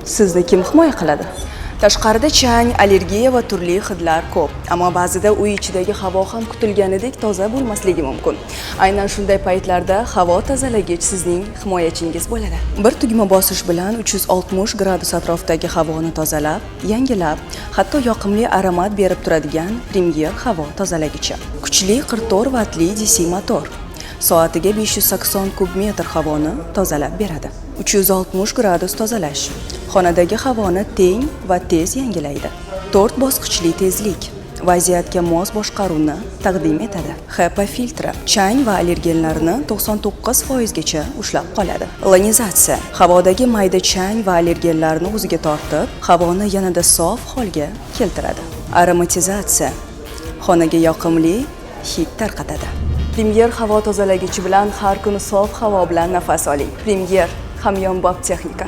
Sizni kim himoya qiladi? Tashqarida chang, allergiya va turli hidlar ko'p, ammo ba'zida uy ichidagi havo ham kutilganidek toza bo'lmasligi mumkin. Aynan shunday paytlarda havo tozalagich sizning himoyachingiz bo'ladi. Bir tugma bosish bilan 360 gradus atrofdagi havoni tozalab, yangilab, hatto yoqimli aromat berib turadigan Premier havo tozalagichi. Kuchli 44 vatli DC motor. Soatiga 580 kub metr havoni tozalab beradi. 360 gradus tozalash. Xonadagi havoni teng va tez yangilaydi. 4 bosqichli tezlik. Vaziyatga mos boshqaruvni taqdim etadi. HEPA filtri chang va allergenlarni 99% gacha ushlab qoladi. Ionizatsiya havodagi mayda chang va allergenlarni o'ziga tortib, havoni yanada sof holga keltiradi. Aromatizatsiya xonaga yoqimli hid tarqatadi. Premier havo tozalagichi bilan har kuni sof havo bilan nafas oling. Premier hamyonbop texnika.